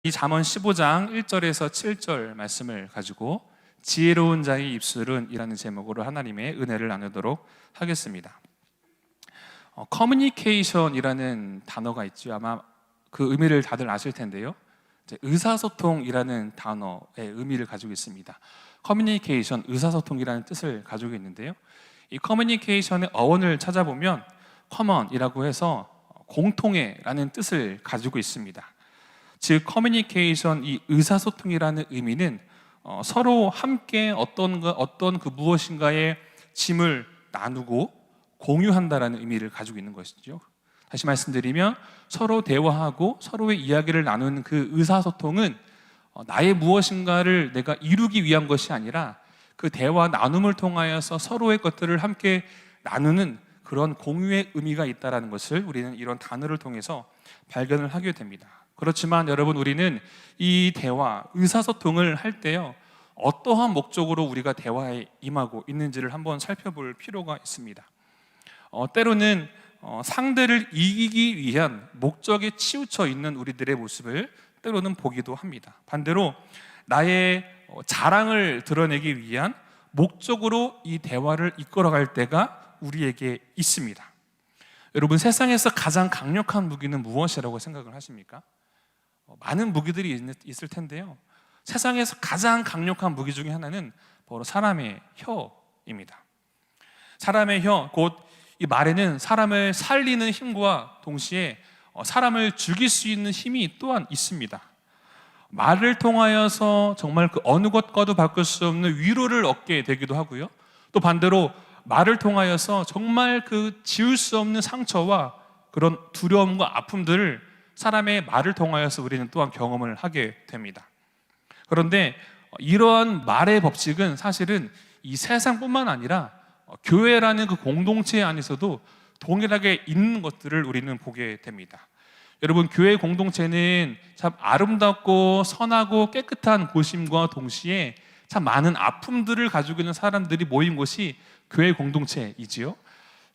이 잠언 15장 1절에서 7절 말씀을 가지고 지혜로운 자의 입술은 이라는 제목으로 하나님의 은혜를 나누도록 하겠습니다. 커뮤니케이션이라는 단어가 있죠. 아마 그 의미를 다들 아실 텐데요. 의사소통이라는 단어의 의미를 가지고 있습니다. 커뮤니케이션, 의사소통이라는 뜻을 가지고 있는데요. 이 커뮤니케이션의 어원을 찾아보면 common이라고 해서 공통의라는 뜻을 가지고 있습니다. 즉 커뮤니케이션, 이 의사소통이라는 의미는 서로 함께 어떤 그 무엇인가의 짐을 나누고 공유한다라는 의미를 가지고 있는 것이죠. 다시 말씀드리면 서로 대화하고 서로의 이야기를 나누는 그 의사소통은 나의 무엇인가를 내가 이루기 위한 것이 아니라 그 대화 나눔을 통하여서 서로의 것들을 함께 나누는 그런 공유의 의미가 있다는 것을 우리는 이런 단어를 통해서 발견을 하게 됩니다. 그렇지만 여러분, 우리는 이 대화, 의사소통을 할 때요, 어떠한 목적으로 우리가 대화에 임하고 있는지를 한번 살펴볼 필요가 있습니다. 때로는 상대를 이기기 위한 목적에 치우쳐 있는 우리들의 모습을 때로는 보기도 합니다. 반대로 나의 자랑을 드러내기 위한 목적으로 이 대화를 이끌어갈 때가 우리에게 있습니다. 여러분, 세상에서 가장 강력한 무기는 무엇이라고 생각을 하십니까? 많은 무기들이 있을 텐데요, 세상에서 가장 강력한 무기 중에 하나는 바로 사람의 혀입니다. 사람의 혀, 곧 이 말에는 사람을 살리는 힘과 동시에 사람을 죽일 수 있는 힘이 또한 있습니다. 말을 통하여서 정말 그 어느 것과도 바꿀 수 없는 위로를 얻게 되기도 하고요, 또 반대로 말을 통하여서 정말 그 지울 수 없는 상처와 그런 두려움과 아픔들을 사람의 말을 통하여서 우리는 또한 경험을 하게 됩니다. 그런데 이러한 말의 법칙은 사실은 이 세상뿐만 아니라 교회라는 그 공동체 안에서도 동일하게 있는 것들을 우리는 보게 됩니다. 여러분, 교회 공동체는 참 아름답고 선하고 깨끗한 곳임과 동시에 참 많은 아픔들을 가지고 있는 사람들이 모인 곳이 교회 공동체이지요.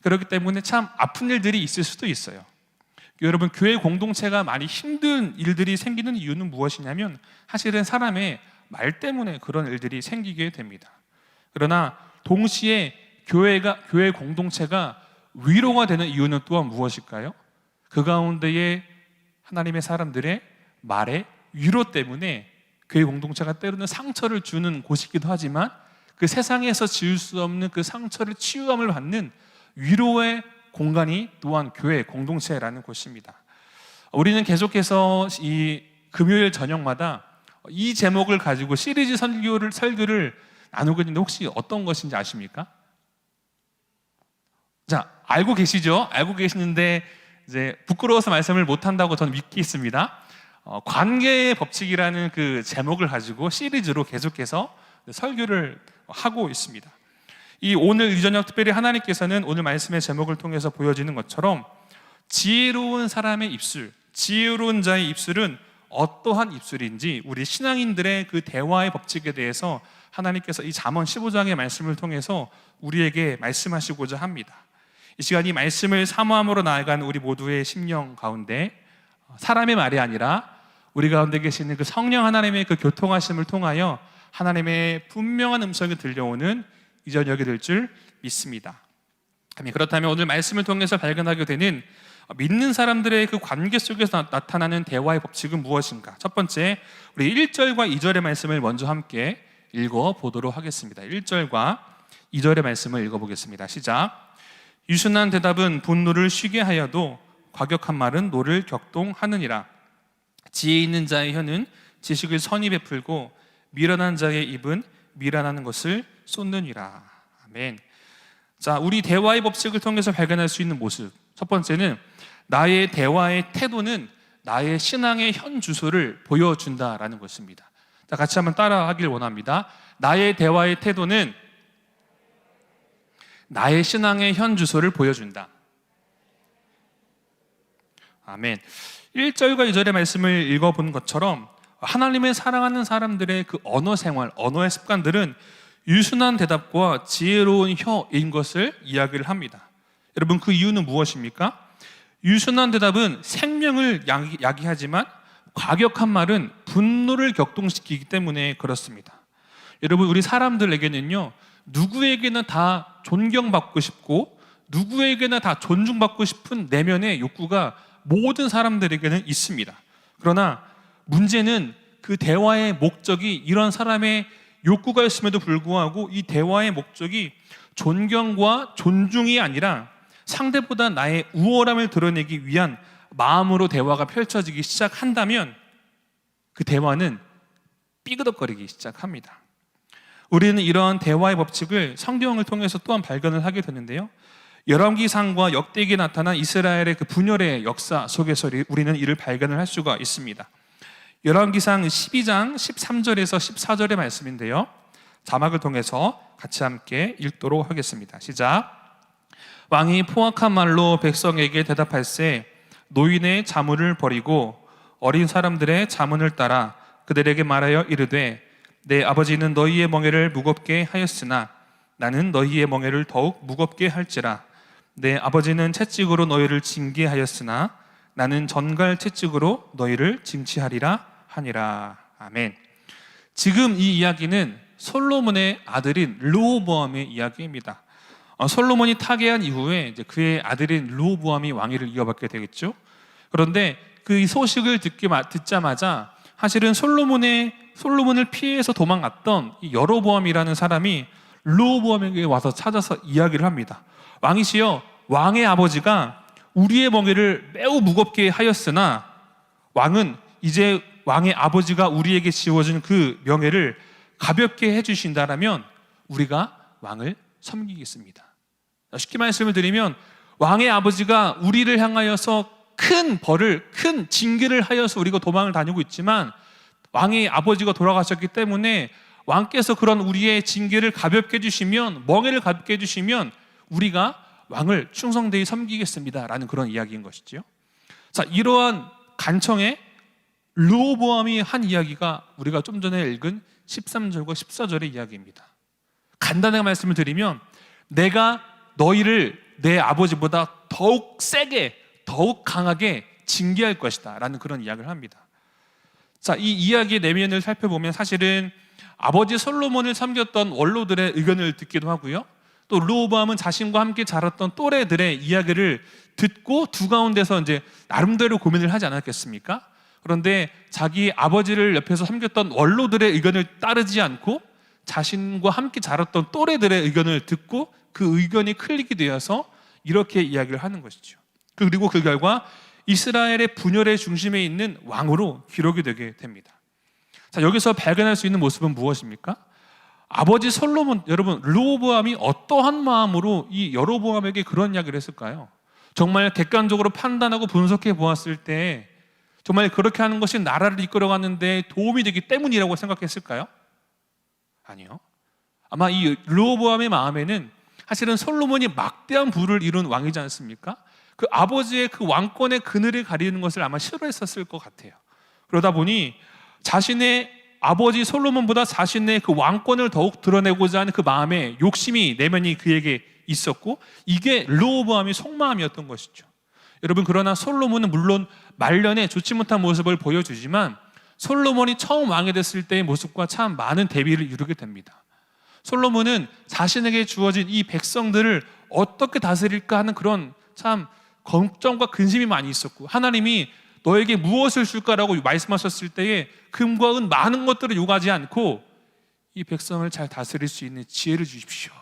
그렇기 때문에 참 아픈 일들이 있을 수도 있어요. 여러분, 교회 공동체가 많이 힘든 일들이 생기는 이유는 무엇이냐면 사실은 사람의 말 때문에 그런 일들이 생기게 됩니다. 그러나 동시에 교회 공동체가 위로가 되는 이유는 또한 무엇일까요? 그 가운데에 하나님의 사람들의 말의 위로 때문에 교회 공동체가 때로는 상처를 주는 곳이기도 하지만 그 세상에서 지울 수 없는 그 상처를 치유함을 받는 위로의 공간이 또한 교회 공동체라는 곳입니다. 우리는 계속해서 이 금요일 저녁마다 이 제목을 가지고 시리즈 설교를 나누고 있는데 혹시 어떤 것인지 아십니까? 자, 알고 계시죠? 알고 계시는데 이제 부끄러워서 말씀을 못한다고 저는 믿겠습니다. 관계의 법칙이라는 그 제목을 가지고 시리즈로 계속해서 설교를 하고 있습니다. 오늘 이 저녁 특별히 하나님께서는 오늘 말씀의 제목을 통해서 보여지는 것처럼 지혜로운 사람의 입술, 지혜로운 자의 입술은 어떠한 입술인지 우리 신앙인들의 그 대화의 법칙에 대해서 하나님께서 이 잠언 15장의 말씀을 통해서 우리에게 말씀하시고자 합니다. 이 시간 이 말씀을 사모함으로 나아가는 우리 모두의 심령 가운데 사람의 말이 아니라 우리 가운데 계시는 그 성령 하나님의 그 교통하심을 통하여 하나님의 분명한 음성이 들려오는 이 저녁이 될 줄 믿습니다. 그렇다면 오늘 말씀을 통해서 발견하게 되는 믿는 사람들의 그 관계 속에서 나타나는 대화의 법칙은 무엇인가? 첫 번째, 우리 1절과 2절의 말씀을 먼저 함께 읽어보도록 하겠습니다. 1절과 2절의 말씀을 읽어보겠습니다. 시작. 유순한 대답은 분노를 쉬게 하여도 과격한 말은 노를 격동하느니라. 지혜 있는 자의 혀는 지식을 선히 베풀고 미련한 자의 입은 미련하는 것을 쏟느니라. 아멘. 자, 우리 대화의 법칙을 통해서 발견할 수 있는 모습, 첫 번째는 나의 대화의 태도는 나의 신앙의 현 주소를 보여준다라는 것입니다. 자, 같이 한번 따라하길 원합니다. 나의 대화의 태도는 나의 신앙의 현 주소를 보여준다. 아멘. 1절과 2절의 말씀을 읽어본 것처럼 하나님을 사랑하는 사람들의 그 언어 생활, 언어의 습관들은 유순한 대답과 지혜로운 혀인 것을 이야기를 합니다. 여러분, 그 이유는 무엇입니까? 유순한 대답은 생명을 야기하지만 과격한 말은 분노를 격동시키기 때문에 그렇습니다. 여러분, 우리 사람들에게는요, 누구에게나 다 존경받고 싶고 누구에게나 다 존중받고 싶은 내면의 욕구가 모든 사람들에게는 있습니다. 그러나 문제는 그 대화의 목적이 이런 사람의 욕구가 있음에도 불구하고 이 대화의 목적이 존경과 존중이 아니라 상대보다 나의 우월함을 드러내기 위한 마음으로 대화가 펼쳐지기 시작한다면 그 대화는 삐그덕거리기 시작합니다. 우리는 이런 대화의 법칙을 성경을 통해서 또한 발견을 하게 되는데요, 열왕기상과 역대기에 나타난 이스라엘의 그 분열의 역사 속에서 우리는 이를 발견을 할 수가 있습니다. 열왕기상 12장 13절에서 14절의 말씀인데요, 자막을 통해서 같이 함께 읽도록 하겠습니다. 시작. 왕이 포악한 말로 백성에게 대답할세 노인의 자문을 버리고 어린 사람들의 자문을 따라 그들에게 말하여 이르되 내 아버지는 너희의 멍에를 무겁게 하였으나 나는 너희의 멍에를 더욱 무겁게 할지라. 내 아버지는 채찍으로 너희를 징계하였으나 나는 전갈 채찍으로 너희를 징치하리라 하니라. 아멘. 지금 이 이야기는 솔로몬의 아들인 르호보암의 이야기입니다. 솔로몬이 타계한 이후에 이제 그의 아들인 르호보암이 왕위를 이어받게 되겠죠. 그런데 그 소식을 듣자마자 사실은 솔로몬을 피해서 도망갔던 이 여로보암이라는 사람이 르호보암에게 와서 찾아서 이야기를 합니다. 왕이시여, 왕의 아버지가 우리의 멍에를 매우 무겁게 하였으나 왕은 이제 왕의 아버지가 우리에게 지워진 그 명예를 가볍게 해주신다라면 우리가 왕을 섬기겠습니다. 쉽게 말씀을 드리면 왕의 아버지가 우리를 향하여서 큰 벌을, 큰 징계를 하여서 우리가 도망을 다니고 있지만 왕의 아버지가 돌아가셨기 때문에 왕께서 그런 우리의 징계를 가볍게 해주시면, 멍에를 가볍게 해주시면 우리가 왕을 충성되이 섬기겠습니다 라는 그런 이야기인 것이죠. 자, 이러한 간청에 르호보암이 한 이야기가 우리가 좀 전에 읽은 13절과 14절의 이야기입니다. 간단하게 말씀을 드리면 내가 너희를 내 아버지보다 더욱 세게, 더욱 강하게 징계할 것이다 라는 그런 이야기를 합니다. 자, 이 이야기의 내면을 살펴보면 사실은 아버지 솔로몬을 섬겼던 원로들의 의견을 듣기도 하고요, 또 르호보암은 자신과 함께 자랐던 또래들의 이야기를 듣고 두 가운데서 이제 나름대로 고민을 하지 않았겠습니까? 그런데 자기 아버지를 옆에서 섬겼던 원로들의 의견을 따르지 않고 자신과 함께 자랐던 또래들의 의견을 듣고 그 의견이 클릭이 되어서 이렇게 이야기를 하는 것이죠. 그리고 그 결과 이스라엘의 분열의 중심에 있는 왕으로 기록이 되게 됩니다. 자, 여기서 발견할 수 있는 모습은 무엇입니까? 아버지 솔로몬, 여러분, 르호보암이 어떠한 마음으로 이 여로보암에게 그런 이야기를 했을까요? 정말 객관적으로 판단하고 분석해 보았을 때 정말 그렇게 하는 것이 나라를 이끌어가는 데 도움이 되기 때문이라고 생각했을까요? 아니요. 아마 이 르호보암의 마음에는 사실은 솔로몬이 막대한 부를 이룬 왕이지 않습니까? 그 아버지의 그 왕권의 그늘을 가리는 것을 아마 싫어했었을 것 같아요. 그러다 보니 자신의 아버지 솔로몬보다 자신의 그 왕권을 더욱 드러내고자 하는 그 마음의 욕심이, 내면이 그에게 있었고 이게 르호보암의 속마음이었던 것이죠. 여러분, 그러나 솔로몬은 물론 말년에 좋지 못한 모습을 보여주지만 솔로몬이 처음 왕이 됐을 때의 모습과 참 많은 대비를 이루게 됩니다. 솔로몬은 자신에게 주어진 이 백성들을 어떻게 다스릴까 하는 그런 참 걱정과 근심이 많이 있었고, 하나님이 너에게 무엇을 줄까라고 말씀하셨을 때에 금과 은 많은 것들을 요구하지 않고 이 백성을 잘 다스릴 수 있는 지혜를 주십시오.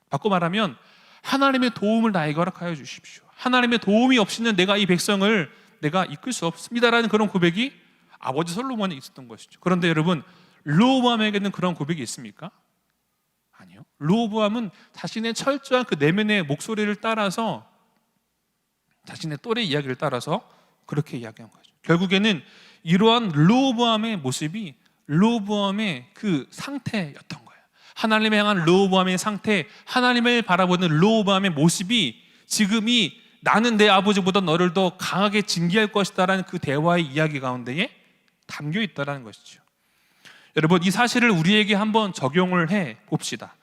바꿔 말하면 하나님의 도움을 나에게 허락하여 주십시오. 하나님의 도움이 없이는 내가 이 백성을 내가 이끌 수 없습니다라는 그런 고백이 아버지 솔로몬에 있었던 것이죠. 그런데 여러분, 르호보암에게는 그런 고백이 있습니까? 아니요. 르호보암은 자신의 철저한 그 내면의 목소리를 따라서, 자신의 또래 이야기를 따라서 그렇게 이야기한 거죠. 결국에는 이러한 르호보암의 모습이 르호보암의 그 상태였던 거예요. 하나님을 향한 르호보암의 상태, 하나님을 바라보는 르호보암의 모습이 지금이 나는 내 아버지보다 너를 더 강하게 징계할 것이다 라는 그 대화의 이야기 가운데에 담겨 있다는 것이죠. 여러분, 이 사실을 우리에게 한번 적용을 해 봅시다.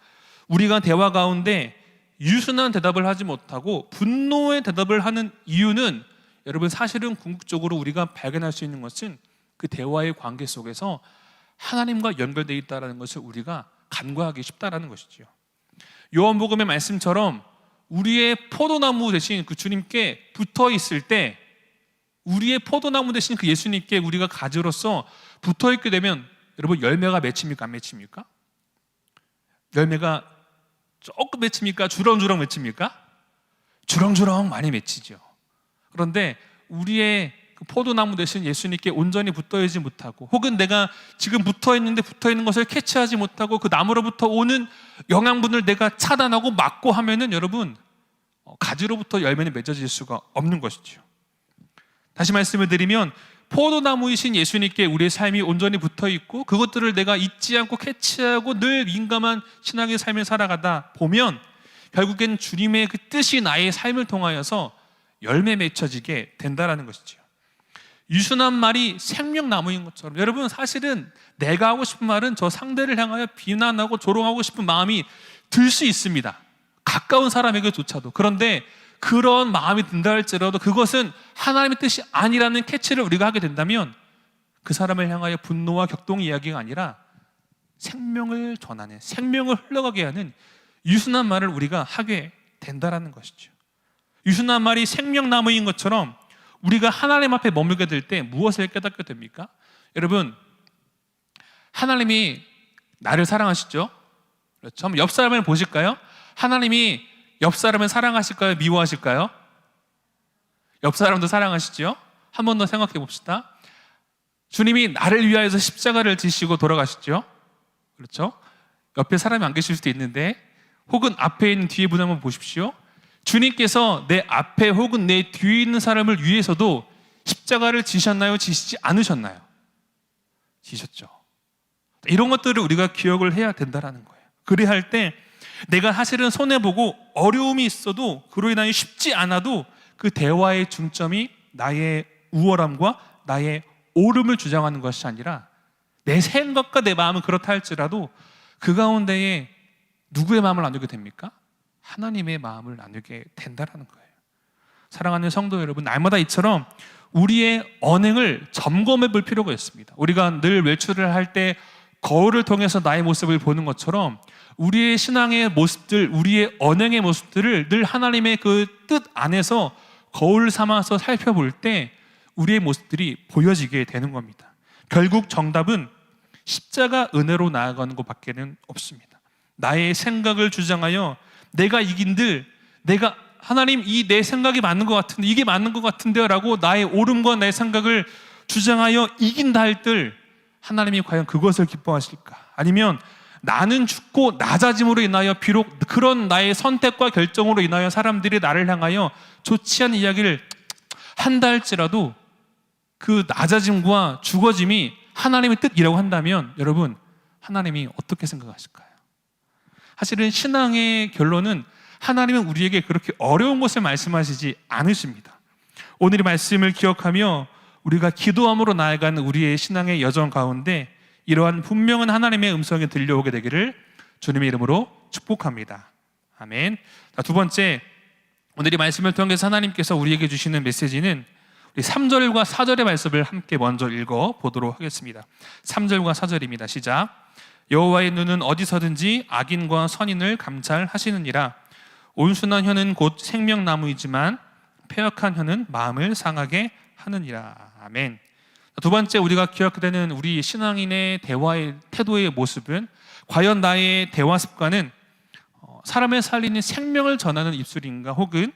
우리가 대화 가운데 유순한 대답을 하지 못하고 분노의 대답을 하는 이유는 여러분, 사실은 궁극적으로 우리가 발견할 수 있는 것은 그 대화의 관계 속에서 하나님과 연결되어 있다는 것을 우리가 간과하기 쉽다라는 것이죠. 요한복음의 말씀처럼 우리의 포도나무 대신 그 주님께 붙어 있을 때, 우리의 포도나무 대신 그 예수님께 우리가 가지로서 붙어 있게 되면 여러분 열매가 맺힙니까 안 맺힙니까? 열매가 조금 맺힙니까? 주렁주렁 맺힙니까? 주렁주렁 많이 맺히죠. 그런데 우리의 그 포도나무 대신 예수님께 온전히 붙어있지 못하고, 혹은 내가 지금 붙어있는데 붙어있는 것을 캐치하지 못하고 그 나무로부터 오는 영양분을 내가 차단하고 막고 하면은 여러분 가지로부터 열매는 맺어질 수가 없는 것이죠. 다시 말씀을 드리면 포도나무이신 예수님께 우리의 삶이 온전히 붙어있고 그것들을 내가 잊지 않고 캐치하고 늘 민감한 신앙의 삶을 살아가다 보면 결국엔 주님의 그 뜻이 나의 삶을 통하여서 열매 맺혀지게 된다는 것이죠. 유순한 말이 생명나무인 것처럼, 여러분 사실은 내가 하고 싶은 말은 저 상대를 향하여 비난하고 조롱하고 싶은 마음이 들 수 있습니다. 가까운 사람에게조차도. 그런데 그런 마음이 든다 할지라도 그것은 하나님의 뜻이 아니라는 캐치를 우리가 하게 된다면 그 사람을 향하여 분노와 격동 이야기가 아니라 생명을 전하는, 생명을 흘러가게 하는 유순한 말을 우리가 하게 된다는 것이죠. 유순한 말이 생명나무인 것처럼 우리가 하나님 앞에 머물게 될 때 무엇을 깨닫게 됩니까? 여러분, 하나님이 나를 사랑하시죠? 그렇죠? 한번 옆 사람을 보실까요? 하나님이 옆 사람을 사랑하실까요? 미워하실까요? 옆 사람도 사랑하시죠? 한 번 더 생각해 봅시다. 주님이 나를 위하여서 십자가를 지시고 돌아가시죠? 그렇죠? 옆에 사람이 안 계실 수도 있는데, 혹은 앞에 있는 뒤에 분 한번 보십시오. 주님께서 내 앞에 혹은 내 뒤에 있는 사람을 위해서도 십자가를 지셨나요? 지시지 않으셨나요? 지셨죠. 이런 것들을 우리가 기억을 해야 된다는 거예요. 그래야 할 때 내가 사실은 손해보고 어려움이 있어도 그로 인하여 쉽지 않아도 그 대화의 중점이 나의 우월함과 나의 옳음을 주장하는 것이 아니라 내 생각과 내 마음은 그렇다 할지라도 그 가운데에 누구의 마음을 나누게 됩니까? 하나님의 마음을 나누게 된다는 거예요. 사랑하는 성도 여러분, 날마다 이처럼 우리의 언행을 점검해 볼 필요가 있습니다. 우리가 늘 외출을 할 때 거울을 통해서 나의 모습을 보는 것처럼 우리의 신앙의 모습들, 우리의 언행의 모습들을 늘 하나님의 그 뜻 안에서 거울 삼아서 살펴볼 때 우리의 모습들이 보여지게 되는 겁니다. 결국 정답은 십자가 은혜로 나아가는 것밖에는 없습니다. 나의 생각을 주장하여 내가 이긴들, 내가 하나님 이 내 생각이 맞는 것 같은데, 이게 맞는 것 같은데요 라고 나의 옳음과 내 생각을 주장하여 이긴다 할 때 하나님이 과연 그것을 기뻐하실까? 아니면 나는 죽고 낮아짐으로 인하여 비록 그런 나의 선택과 결정으로 인하여 사람들이 나를 향하여 좋지 않은 이야기를 한다 할지라도 그 낮아짐과 죽어짐이 하나님의 뜻이라고 한다면 여러분, 하나님이 어떻게 생각하실까요? 사실은 신앙의 결론은 하나님은 우리에게 그렇게 어려운 것을 말씀하시지 않으십니다. 오늘의 말씀을 기억하며 우리가 기도함으로 나아가는 우리의 신앙의 여정 가운데 이러한 분명한 하나님의 음성이 들려오게 되기를 주님의 이름으로 축복합니다. 아멘. 자, 두 번째, 오늘의 말씀을 통해서 하나님께서 우리에게 주시는 메시지는 우리 3절과 4절의 말씀을 함께 먼저 읽어보도록 하겠습니다. 3절과 4절입니다. 시작. 여호와의 눈은 어디서든지 악인과 선인을 감찰하시느니라. 온순한 혀는 곧 생명나무이지만 패역한 혀는 마음을 상하게 하느니라. 아멘. 두 번째, 우리가 기억해야 되는 우리 신앙인의 대화의 태도의 모습은 과연 나의 대화 습관은 사람을 살리는 생명을 전하는 입술인가 혹은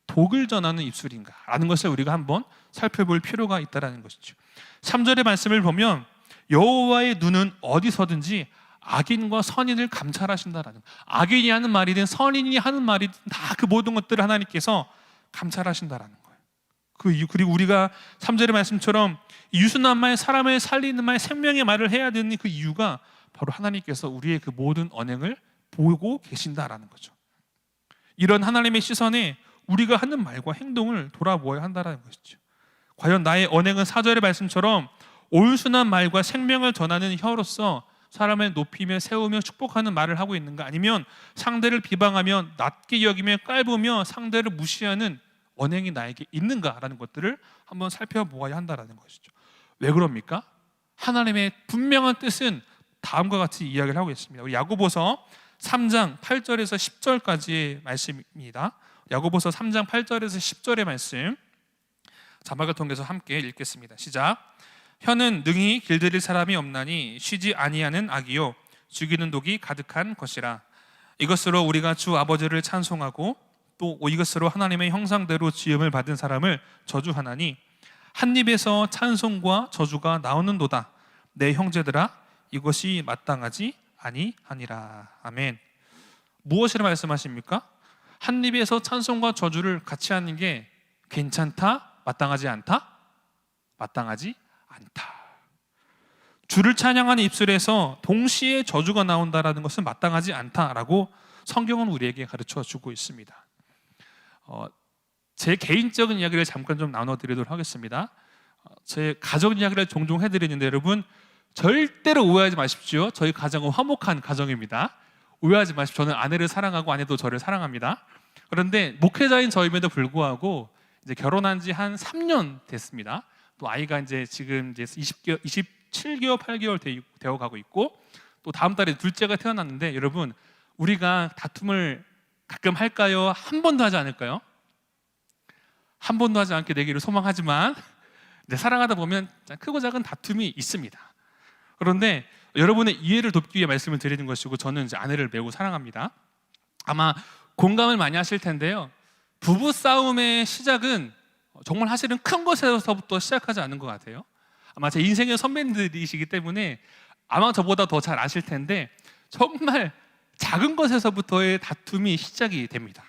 독을 전하는 입술인가 라는 것을 우리가 한번 살펴볼 필요가 있다는 것이죠. 3절의 말씀을 보면 여호와의 눈은 어디서든지 악인과 선인을 감찰하신다라는, 악인이 하는 말이든 선인이 하는 말이든 다 그 모든 것들을 하나님께서 감찰하신다라는 거예요. 그리고 우리가 3절의 말씀처럼 유순한 말, 사람을 살리는 말, 생명의 말을 해야 되는 그 이유가 바로 하나님께서 우리의 그 모든 언행을 보고 계신다라는 거죠. 이런 하나님의 시선에 우리가 하는 말과 행동을 돌아보아야 한다는 것이죠. 과연 나의 언행은 4절의 말씀처럼 온순한 말과 생명을 전하는 혀로서 사람을 높이며 세우며 축복하는 말을 하고 있는가, 아니면 상대를 비방하며 낮게 여기며 깔보며 상대를 무시하는 언행이 나에게 있는가라는 것들을 한번 살펴보아야 한다는 것이죠. 왜 그럽니까? 하나님의 분명한 뜻은 다음과 같이 이야기를 하고 있습니다. 우리 야고보서 3장 8절에서 10절까지의 말씀입니다. 야고보서 3장 8절에서 10절의 말씀 자막을 통해서 함께 읽겠습니다. 시작. 혀는 능히 길들일 사람이 없나니 쉬지 아니하는 악이요 죽이는 독이 가득한 것이라. 이것으로 우리가 주 아버지를 찬송하고 또 이것으로 하나님의 형상대로 지음을 받은 사람을 저주하나니 한 입에서 찬송과 저주가 나오는도다. 내 형제들아 이것이 마땅하지 아니하니라. 아멘. 무엇을 말씀하십니까? 한 입에서 찬송과 저주를 같이 하는 게 괜찮다? 마땅하지 않다? 마땅하지 않다. 주를 찬양하는 입술에서 동시에 저주가 나온다라는 것은 마땅하지 않다라고 성경은 우리에게 가르쳐 주고 있습니다. 제 개인적인 이야기를 잠깐 좀 나눠드리도록 하겠습니다. 제 가족 이야기를 종종 해드리는데 여러분 절대로 오해하지 마십시오. 저희 가정은 화목한 가정입니다. 오해하지 마십시오. 저는 아내를 사랑하고 아내도 저를 사랑합니다. 그런데 목회자인 저임에도 불구하고 이제 결혼한 지 한 3년 됐습니다. 또 아이가 이제 지금 이제 27개월, 8개월 되어 가고 있고 또 다음 달에 둘째가 태어났는데 여러분 우리가 다툼을 가끔 할까요? 한 번도 하지 않을까요? 한 번도 하지 않게 되기를 소망하지만 이제 사랑하다 보면 크고 작은 다툼이 있습니다. 그런데 여러분의 이해를 돕기 위해 말씀을 드리는 것이고 저는 이제 아내를 매우 사랑합니다. 아마 공감을 많이 하실 텐데요. 부부 싸움의 시작은 정말 사실은 큰 것에서부터 시작하지 않은 것 같아요. 아마 제 인생의 선배님들이시기 때문에 아마 저보다 더 잘 아실 텐데 정말 작은 것에서부터의 다툼이 시작이 됩니다.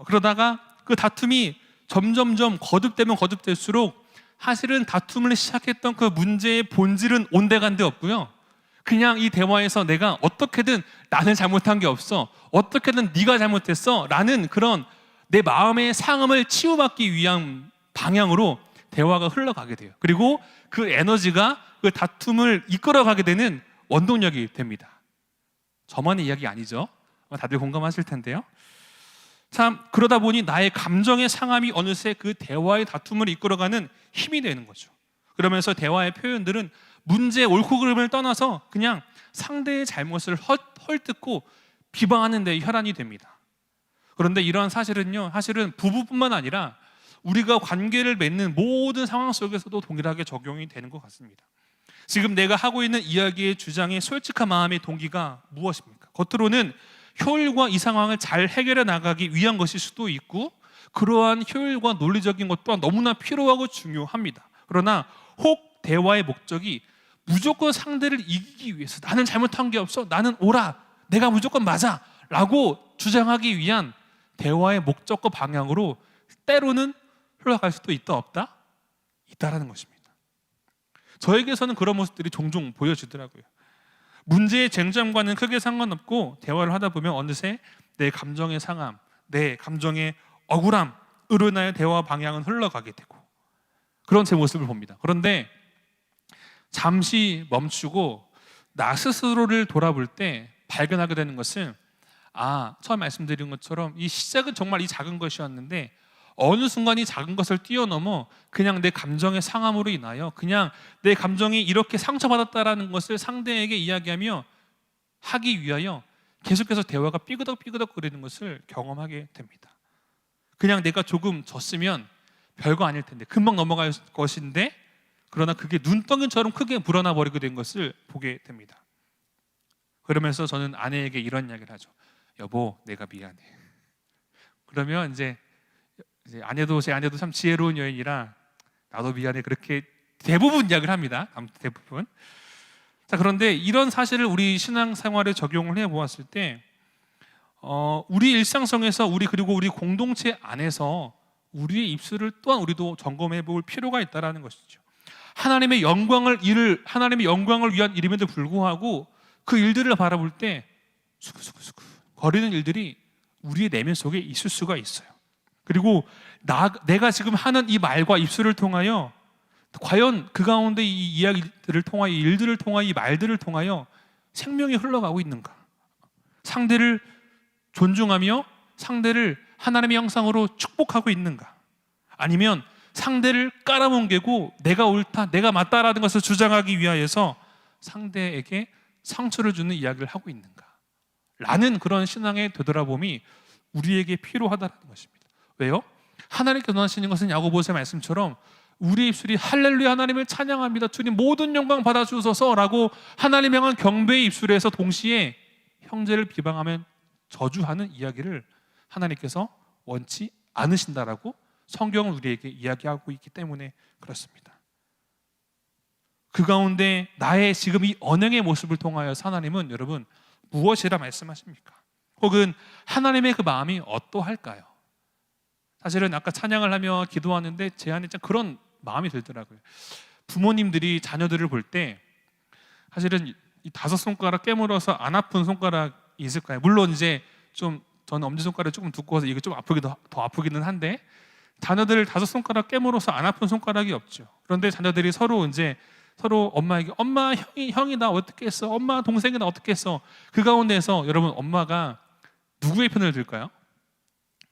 그러다가 그 다툼이 점점점 거듭되면 거듭될수록 사실은 다툼을 시작했던 그 문제의 본질은 온데간데 없고요. 그냥 이 대화에서 내가 어떻게든 나는 잘못한 게 없어, 어떻게든 네가 잘못했어 라는 그런 내 마음의 상함을 치유받기 위한 방향으로 대화가 흘러가게 돼요. 그리고 그 에너지가 그 다툼을 이끌어가게 되는 원동력이 됩니다. 저만의 이야기 아니죠? 다들 공감하실 텐데요. 참 그러다 보니 나의 감정의 상함이 어느새 그 대화의 다툼을 이끌어가는 힘이 되는 거죠. 그러면서 대화의 표현들은 문제의 옳고 그름을 떠나서 그냥 상대의 잘못을 헐뜯고 비방하는 데 혈안이 됩니다. 그런데 이러한 사실은요, 사실은 부부뿐만 아니라 우리가 관계를 맺는 모든 상황 속에서도 동일하게 적용이 되는 것 같습니다. 지금 내가 하고 있는 이야기의 주장의 솔직한 마음의 동기가 무엇입니까? 겉으로는 효율과 이 상황을 잘 해결해 나가기 위한 것일 수도 있고 그러한 효율과 논리적인 것 또한 너무나 필요하고 중요합니다. 그러나 혹 대화의 목적이 무조건 상대를 이기기 위해서 나는 잘못한 게 없어, 나는 옳아, 내가 무조건 맞아 라고 주장하기 위한 대화의 목적과 방향으로 때로는 흘러갈 수도 있다 없다? 있다라는 것입니다. 저에게서는 그런 모습들이 종종 보여지더라고요. 문제의 쟁점과는 크게 상관없고 대화를 하다 보면 어느새 내 감정의 상함, 내 감정의 억울함으로 인하여 대화 방향은 흘러가게 되고 그런 제 모습을 봅니다. 그런데 잠시 멈추고 나 스스로를 돌아볼 때 발견하게 되는 것은 처음 말씀드린 것처럼 이 시작은 정말 이 작은 것이었는데 어느 순간 이 작은 것을 뛰어넘어 그냥 내 감정의 상함으로 인하여 그냥 내 감정이 이렇게 상처받았다라는 것을 상대에게 이야기하며 하기 위하여 계속해서 대화가 삐그덕삐그덕 거리는 것을 경험하게 됩니다. 그냥 내가 조금 졌으면 별거 아닐 텐데 금방 넘어갈 것인데 그러나 그게 눈덩이처럼 크게 불어나 버리게 된 것을 보게 됩니다. 그러면서 저는 아내에게 이런 이야기를 하죠. 여보, 내가 미안해. 그러면 이제 제 아내도 참 지혜로운 여인이라 나도 미안해 그렇게 대부분 이야기를 합니다. 대부분. 자, 그런데 이런 사실을 우리 신앙생활에 적용을 해보았을 때 우리 일상성에서 그리고 우리 공동체 안에서 우리의 입술을 또한 우리도 점검해 볼 필요가 있다는 것이죠. 하나님의 영광을 위한 일임에도 불구하고 그 일들을 바라볼 때 수구수구수구 거리는 일들이 우리의 내면 속에 있을 수가 있어요. 그리고 내가 지금 하는 이 말과 입술을 통하여 과연 그 가운데 이 이야기들을 통하여 이 일들을 통하여 이 말들을 통하여 생명이 흘러가고 있는가? 상대를 존중하며 상대를 하나님의 형상으로 축복하고 있는가? 아니면 상대를 깔아뭉개고 내가 옳다, 내가 맞다라는 것을 주장하기 위하여서 상대에게 상처를 주는 이야기를 하고 있는가? 라는 그런 신앙의 되돌아봄이 우리에게 필요하다는 것입니다. 왜요? 하나님께서 원하시는 것은 야고보서의 말씀처럼 우리의 입술이 할렐루야 하나님을 찬양합니다, 주님 모든 영광 받아주소서라고 하나님 향한 경배의 입술에서 동시에 형제를 비방하면 저주하는 이야기를 하나님께서 원치 않으신다라고 성경은 우리에게 이야기하고 있기 때문에 그렇습니다. 그 가운데 나의 지금 이 언행의 모습을 통하여서 하나님은 여러분 무엇이라 말씀하십니까? 혹은 하나님의 그 마음이 어떠할까요? 사실은 아까 찬양을 하며 기도하는데 제 안에 참 그런 마음이 들더라고요. 부모님들이 자녀들을 볼 때 사실은 이 5손가락 깨물어서 안 아픈 손가락이 있을까요? 물론 이제 좀 저는 엄지손가락이 조금 두꺼워서 이게 좀 더 아프기는 한데 자녀들을 5손가락 깨물어서 안 아픈 손가락이 없죠. 그런데 자녀들이 서로 엄마에게 엄마 형이 나 어떻게 했어? 엄마 동생이 나 어떻게 했어? 그 가운데서 여러분 엄마가 누구의 편을 들까요?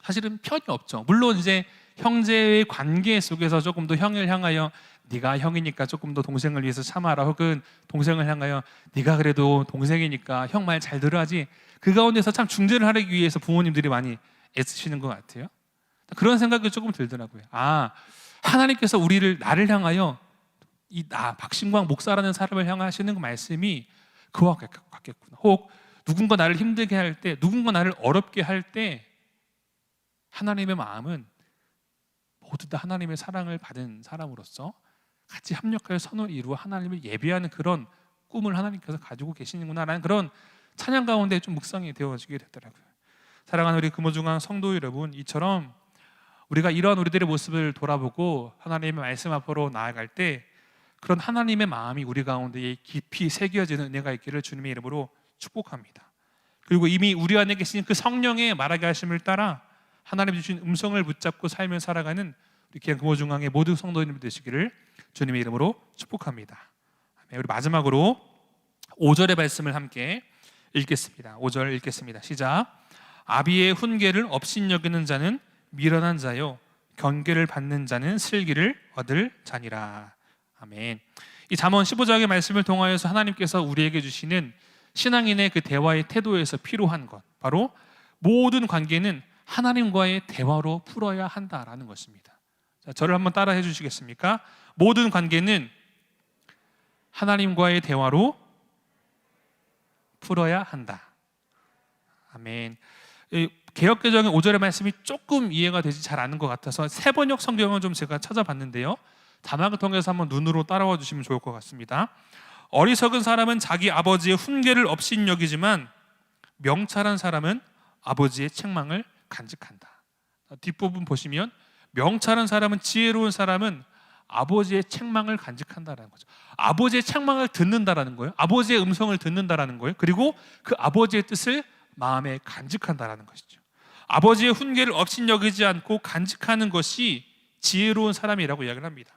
사실은 편이 없죠. 물론 이제 형제의 관계 속에서 조금 더 형을 향하여 네가 형이니까 조금 더 동생을 위해서 참아라, 혹은 동생을 향하여 네가 그래도 동생이니까 형 말 잘 들어야지, 그 가운데서 참 중재를 하기 위해서 부모님들이 많이 애쓰시는 것 같아요. 그런 생각이 조금 들더라고요. 하나님께서 나를 향하여 나 박신광 목사라는 사람을 향하시는 그 말씀이 그와 같겠구나. 혹 누군가 나를 힘들게 할 때, 누군가 나를 어렵게 할 때 하나님의 마음은 모두 다 하나님의 사랑을 받은 사람으로서 같이 협력하여 선을 이루어 하나님을 예배하는 그런 꿈을 하나님께서 가지고 계시는구나라는 그런 찬양 가운데 좀 묵상이 되어지게 되더라고요. 사랑하는 우리 금호중앙 성도 여러분, 이처럼 우리가 이런 우리들의 모습을 돌아보고 하나님의 말씀 앞으로 나아갈 때 그런 하나님의 마음이 우리 가운데 깊이 새겨지는 은혜가 있기를 주님의 이름으로 축복합니다. 그리고 이미 우리 안에 계신 그 성령의 말하게 하심을 따라 하나님 주신 음성을 붙잡고 살며 살아가는 우리 귀한 금호중앙의 모든 성도님들 되시기를 주님의 이름으로 축복합니다. 우리 마지막으로 5절의 말씀을 함께 읽겠습니다. 5절 읽겠습니다. 시작. 아비의 훈계를 업신여기는 자는 미련한 자요, 경계를 받는 자는 슬기를 얻을 자니라. 아멘. 이 잠언 15장의 말씀을 통하여서 하나님께서 우리에게 주시는 신앙인의 그 대화의 태도에서 필요한 것, 바로 모든 관계는 하나님과의 대화로 풀어야 한다라는 것입니다. 자, 저를 한번 따라 해주시겠습니까? 모든 관계는 하나님과의 대화로 풀어야 한다. 아멘. 개역개정의 5절의 말씀이 조금 이해가 되지 잘 않는 것 같아서 세번역 성경을 좀 제가 찾아봤는데요, 자막을 통해서 한번 눈으로 따라와 주시면 좋을 것 같습니다. 어리석은 사람은 자기 아버지의 훈계를 업신여기지만 명찰한 사람은 아버지의 책망을 간직한다. 뒷부분 보시면 명찰한 사람은, 지혜로운 사람은 아버지의 책망을 간직한다라는 거죠. 아버지의 책망을 듣는다라는 거예요. 아버지의 음성을 듣는다라는 거예요. 그리고 그 아버지의 뜻을 마음에 간직한다라는 것이죠. 아버지의 훈계를 업신여기지 않고 간직하는 것이 지혜로운 사람이라고 이야기를 합니다.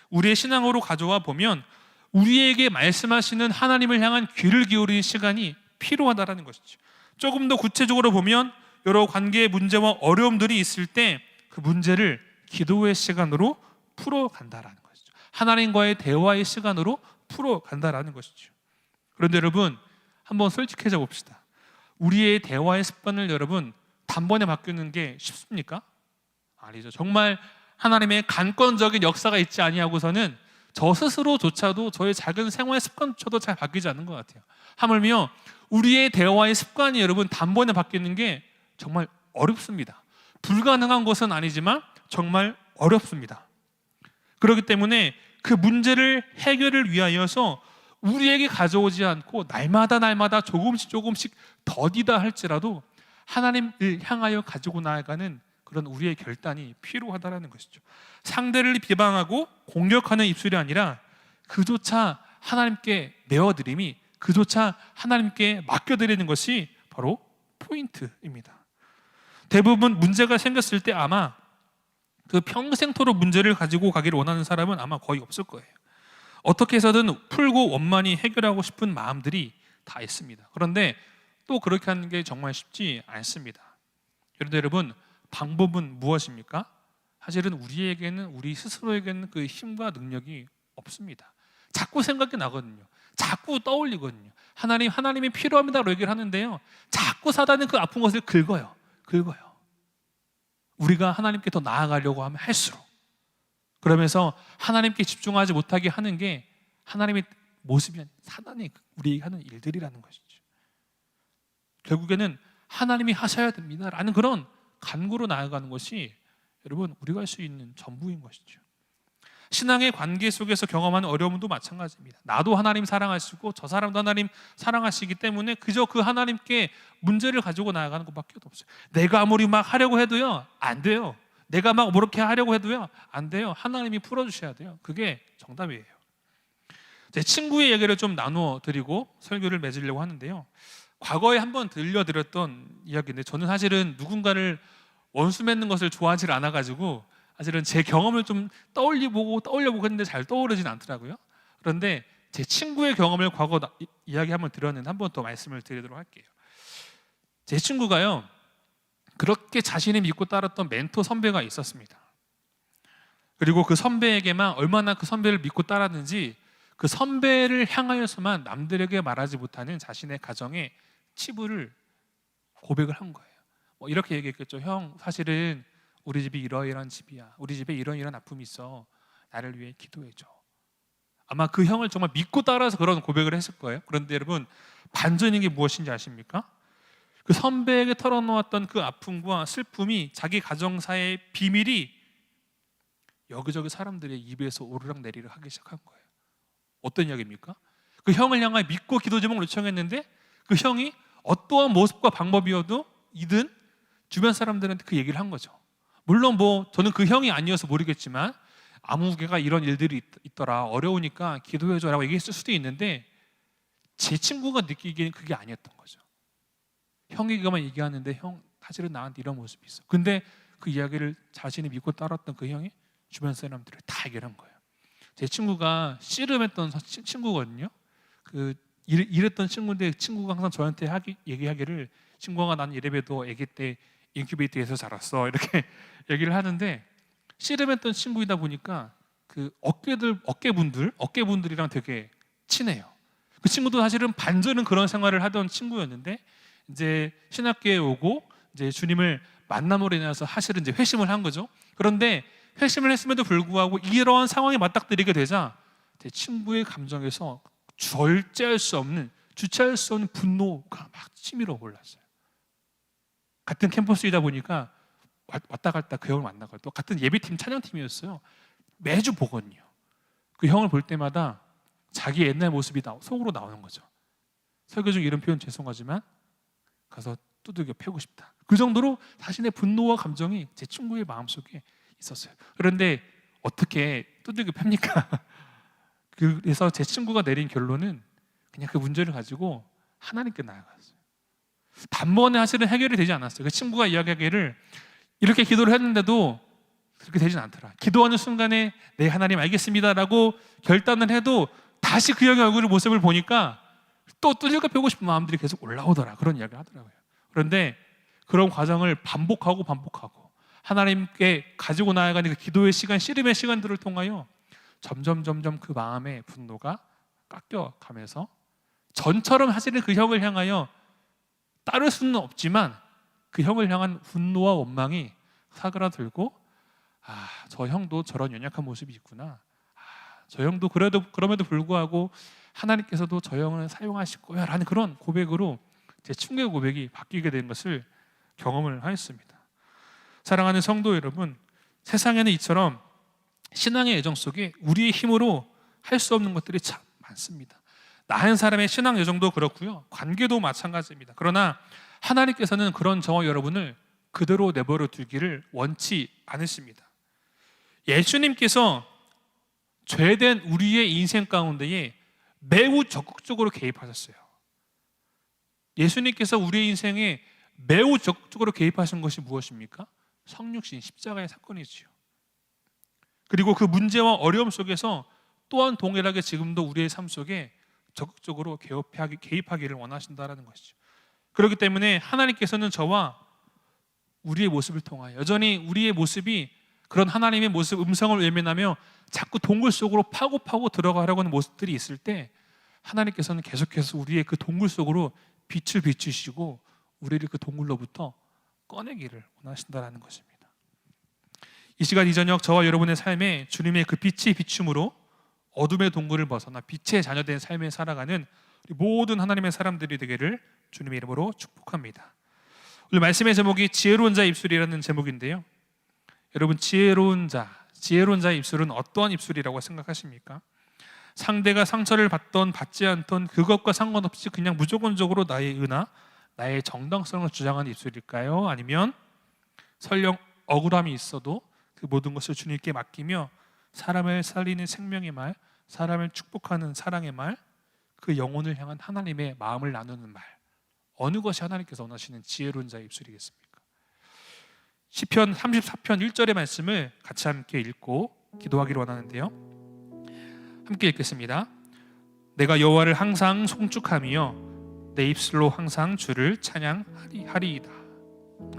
우리의 신앙으로 가져와 보면 우리에게 말씀하시는 하나님을 향한 귀를 기울이는 시간이 필요하다라는 것이죠. 조금 더 구체적으로 보면 여러 관계의 문제와 어려움들이 있을 때 그 문제를 기도의 시간으로 풀어간다라는 것이죠. 하나님과의 대화의 시간으로 풀어간다라는 것이죠. 그런데 여러분, 한번 솔직해져 봅시다. 우리의 대화의 습관을 여러분 단번에 바꾸는 게 쉽습니까? 아니죠. 정말 하나님의 간권적인 역사가 있지 아니하고서는 저 스스로조차도 저의 작은 생활 습관조차도 잘 바뀌지 않는 것 같아요. 하물며 우리의 대화의 습관이 여러분 단번에 바뀌는 게 정말 어렵습니다. 불가능한 것은 아니지만 정말 어렵습니다. 그렇기 때문에 그 문제를 해결을 위하여서 우리에게 가져오지 않고 날마다 조금씩 더디다 할지라도 하나님을 향하여 가지고 나아가는 그런 우리의 결단이 필요하다는 것이죠. 상대를 비방하고 공격하는 입술이 아니라 그조차 하나님께 내어드림이, 그조차 하나님께 맡겨드리는 것이 바로 포인트입니다. 대부분 문제가 생겼을 때 아마 그 평생토록 문제를 가지고 가기를 원하는 사람은 아마 거의 없을 거예요. 어떻게 해서든 풀고 원만히 해결하고 싶은 마음들이 다 있습니다. 그런데 또 그렇게 하는 게 정말 쉽지 않습니다. 그런데 여러분, 방법은 무엇입니까? 사실은 우리에게는 우리 스스로에게는 그 힘과 능력이 없습니다. 자꾸 생각이 나거든요. 자꾸 떠올리거든요. 하나님이 필요합니다라고 얘기를 하는데요. 자꾸 사단은 그 아픈 것을 긁어요. 우리가 하나님께 더 나아가려고 하면 할수록, 그러면서 하나님께 집중하지 못하게 하는 게 하나님의 모습이 아니라 사단이 우리에게 하는 일들이라는 것이죠. 결국에는 하나님이 하셔야 됩니다라는 그런 간구로 나아가는 것이 여러분 우리가 할 수 있는 전부인 것이죠. 신앙의 관계 속에서 경험하는 어려움도 마찬가지입니다. 나도 하나님 사랑하시고 저 사람도 하나님 사랑하시기 때문에 그저 그 하나님께 문제를 가지고 나아가는 것밖에 없어요. 내가 아무리 막 하려고 해도요 안 돼요. 내가 막 그렇게 하려고 해도요 안 돼요. 하나님이 풀어주셔야 돼요. 그게 정답이에요. 제 친구의 얘기를 좀 나누어 드리고 설교를 맺으려고 하는데요. 과거에 한번 들려드렸던 이야기인데, 저는 사실은 누군가를 원수 맺는 것을 좋아하지 않아가지고 사실은 제 경험을 좀 떠올려보고 했는데 잘 떠오르진 않더라고요. 그런데 제 친구의 경험을 과거 이야기 한번 드렸는데 한 번 더 말씀을 드리도록 할게요. 제 친구가요 그렇게 자신이 믿고 따랐던 멘토 선배가 있었습니다. 그리고 그 선배에게만 얼마나 그 선배를 믿고 따랐는지 그 선배를 향하여서만 남들에게 말하지 못하는 자신의 가정의 치부를 고백을 한 거예요. 뭐 이렇게 얘기했겠죠. 형, 사실은 우리 집이 이러이러한 집이야. 우리 집에 이런 아픔이 있어. 나를 위해 기도해줘. 아마 그 형을 정말 믿고 따라서 그런 고백을 했을 거예요. 그런데 여러분, 반전인 게 무엇인지 아십니까? 그 선배에게 털어놓았던 그 아픔과 슬픔이, 자기 가정사의 비밀이 여기저기 사람들의 입에서 오르락내리락 하기 시작한 거예요. 어떤 이야기입니까? 그 형을 향하여 믿고 기도 제목을 요청했는데 그 형이 어떠한 모습과 방법이어도 이든 주변 사람들한테 그 얘기를 한 거죠. 물론 뭐 저는 그 형이 아니어서 모르겠지만 아무개가 이런 일들이 있더라, 어려우니까 기도해줘라고 얘기했을 수도 있는데 제 친구가 느끼기에는 그게 아니었던 거죠. 형에게만 얘기하는데 형, 사실은 나한테 이런 모습이 있어. 근데 그 이야기를 자신이 믿고 따랐던 그 형이 주변 사람들을 다 얘기를 한 거예요. 제 친구가 씨름했던 친구거든요. 이랬던 친구인데 친구가 항상 저한테 얘기하기를, 친구가 나는 이래봬도 아기 때 인큐베이터에서 자랐어 이렇게 얘기를 하는데, 씨름했던 친구이다 보니까 그 어깨분들이랑 되게 친해요. 그 친구도 사실은 반전은 그런 생활을 하던 친구였는데 이제 신학교에 오고 이제 주님을 만남으로 인해서 사실은 이제 회심을 한 거죠. 그런데 회심을 했음에도 불구하고 이러한 상황에 맞닥뜨리게 되자 제 친구의 감정에서 주체할 수 없는 분노가 막 치밀어 올랐어요. 같은 캠퍼스이다 보니까 왔다 갔다 그 형을 만나고, 또 같은 예배팀 찬양팀이었어요. 매주 보거든요. 그 형을 볼 때마다 자기 옛날 모습이 속으로 나오는 거죠. 설교 중 이런 표현 죄송하지만 가서 두들겨 패고 싶다. 그 정도로 자신의 분노와 감정이 제 친구의 마음속에 있었어요. 그런데 어떻게 두들겨 팹니까? 그래서 제 친구가 내린 결론은 그냥 그 문제를 가지고 하나님께 나아갔어요. 단번에 사실은 해결이 되지 않았어요. 그 친구가 이야기하기를 이렇게 기도를 했는데도 그렇게 되진 않더라. 기도하는 순간에 네 하나님 알겠습니다라고 결단을 해도 다시 그 형의 모습을 보니까 또 두들겨 패고 싶은 마음들이 계속 올라오더라. 그런 이야기를 하더라고요. 그런데 그런 과정을 반복하고 하나님께 가지고 나아가는 그 기도의 시간, 씨름의 시간들을 통하여 점점 그 마음의 분노가 깎여가면서 전처럼 사실은 그 형을 향하여 따를 수는 없지만 그 형을 향한 분노와 원망이 사그라들고, 저 형도 저런 연약한 모습이 있구나. 저 형도 그럼에도 불구하고 하나님께서도 저 형을 사용하실 거야 라는 그런 고백으로 제 친구의 고백이 바뀌게 된 것을 경험을 하였습니다. 사랑하는 성도 여러분, 세상에는 이처럼 신앙의 여정 속에 우리의 힘으로 할 수 없는 것들이 참 많습니다. 나 한 사람의 신앙 여정도 그렇고요, 관계도 마찬가지입니다. 그러나 하나님께서는 그런 저와 여러분을 그대로 내버려 두기를 원치 않으십니다. 예수님께서 죄된 우리의 인생 가운데에 매우 적극적으로 개입하셨어요. 예수님께서 우리의 인생에 매우 적극적으로 개입하신 것이 무엇입니까? 성육신, 십자가의 사건이지요. 그리고 그 문제와 어려움 속에서 또한 동일하게 지금도 우리의 삶 속에 적극적으로 개입하기를 원하신다는 것이죠. 그렇기 때문에 하나님께서는 저와 우리의 모습을 통하여 여전히 우리의 모습이 그런 하나님의 모습, 음성을 외면하며 자꾸 동굴 속으로 파고 들어가려고 하는 모습들이 있을 때 하나님께서는 계속해서 우리의 그 동굴 속으로 빛을 비추시고 우리를 그 동굴로부터 꺼내기를 원하신다는 것입니다. 이 시간 이 저녁 저와 여러분의 삶에 주님의 그 빛의 비춤으로 어둠의 동굴을 벗어나 빛의 자녀된 삶을 살아가는 우리 모든 하나님의 사람들이 되기를 주님의 이름으로 축복합니다. 오늘 말씀의 제목이 지혜로운 자의 입술이라는 제목인데요. 여러분, 지혜로운 자의 입술은 어떠한 입술이라고 생각하십니까? 상대가 상처를 받던 받지 않던 그것과 상관없이 그냥 무조건적으로 나의 의나 나의 정당성을 주장하는 입술일까요? 아니면 설령 억울함이 있어도 그 모든 것을 주님께 맡기며 사람을 살리는 생명의 말, 사람을 축복하는 사랑의 말, 그 영혼을 향한 하나님의 마음을 나누는 말, 어느 것이 하나님께서 원하시는 지혜로운 자의 입술이겠습니까? 시편 34편 1절의 말씀을 같이 함께 읽고 기도하기를 원하는데요. 함께 읽겠습니다. 내가 여호와를 항상 송축하며 내 입술로 항상 주를 찬양하리이다.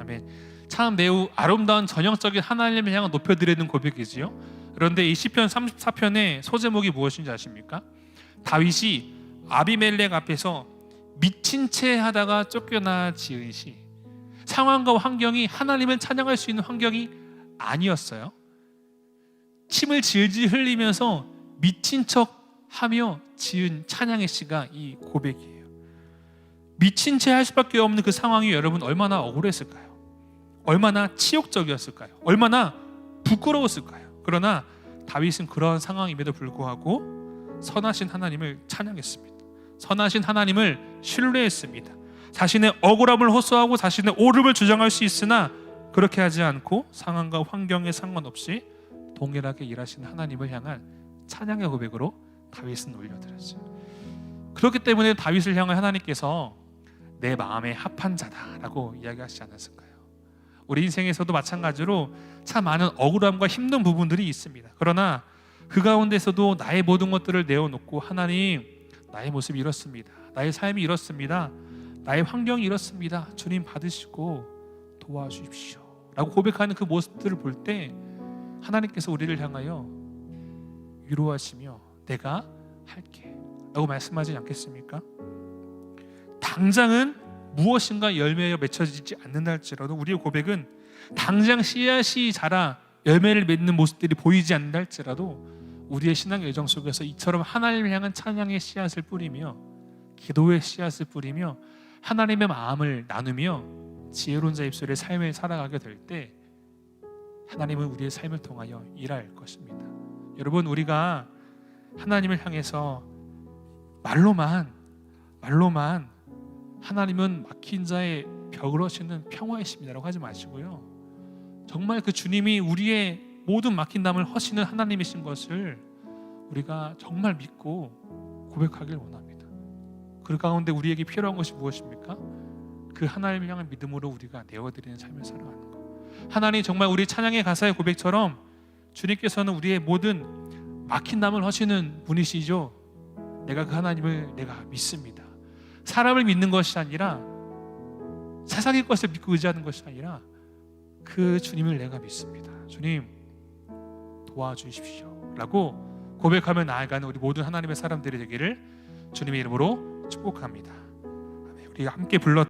아멘. 참 매우 아름다운 전형적인 하나님을 향한 높여드리는 고백이지요. 그런데 이 시편 34편의 소제목이 무엇인지 아십니까? 다윗이 아비멜렉 앞에서 미친 채 하다가 쫓겨나 지은 시, 상황과 환경이 하나님을 찬양할 수 있는 환경이 아니었어요. 침을 질질 흘리면서 미친 척 하며 지은 찬양의 시가 이 고백이에요. 미친 채 할 수밖에 없는 그 상황이 여러분 얼마나 억울했을까요? 얼마나 치욕적이었을까요? 얼마나 부끄러웠을까요? 그러나 다윗은 그런 상황임에도 불구하고 선하신 하나님을 찬양했습니다. 선하신 하나님을 신뢰했습니다. 자신의 억울함을 호소하고 자신의 옳음을 주장할 수 있으나 그렇게 하지 않고 상황과 환경에 상관없이 동일하게 일하시는 하나님을 향한 찬양의 고백으로 다윗은 올려드렸죠. 그렇기 때문에 다윗을 향한 하나님께서 내 마음에 합한 자다라고 이야기하시지 않았을까요? 우리 인생에서도 마찬가지로 참 많은 억울함과 힘든 부분들이 있습니다. 그러나 그 가운데서도 나의 모든 것들을 내어놓고 하나님, 나의 모습이 이렇습니다. 나의 삶이 이렇습니다. 나의 환경이 이렇습니다. 주님 받으시고 도와주십시오 라고 고백하는 그 모습들을 볼 때 하나님께서 우리를 향하여 위로하시며 내가 할게 라고 말씀하지 않겠습니까? 당장은 무엇인가 열매에 맺혀지지 않는다 할지라도 우리의 고백은 당장 씨앗이 자라 열매를 맺는 모습들이 보이지 않는다 할지라도 우리의 신앙의 여정 속에서 이처럼 하나님을 향한 찬양의 씨앗을 뿌리며 기도의 씨앗을 뿌리며 하나님의 마음을 나누며 지혜로운 자 입술의 삶을 살아가게 될 때 하나님은 우리의 삶을 통하여 일할 것입니다. 여러분, 우리가 하나님을 향해서 말로만 하나님은 막힌 자의 벽을 허시는 평화이십니다라고 하지 마시고요. 정말 그 주님이 우리의 모든 막힌 담을 허시는 하나님이신 것을 우리가 정말 믿고 고백하길 원합니다. 그 가운데 우리에게 필요한 것이 무엇입니까? 그 하나님을 향한 믿음으로 우리가 내어드리는 삶을 살아가는 것. 하나님, 정말 우리 찬양의 가사의 고백처럼 주님께서는 우리의 모든 막힌 담을 허시는 분이시죠. 내가 그 하나님을 내가 믿습니다. 사람을 믿는 것이 아니라 세상의 것을 믿고 의지하는 것이 아니라 그 주님을 내가 믿습니다. 주님 도와주십시오 라고 고백하며 나아가는 우리 모든 하나님의 사람들이 되기를 주님의 이름으로 축복합니다. 우리 함께 불렀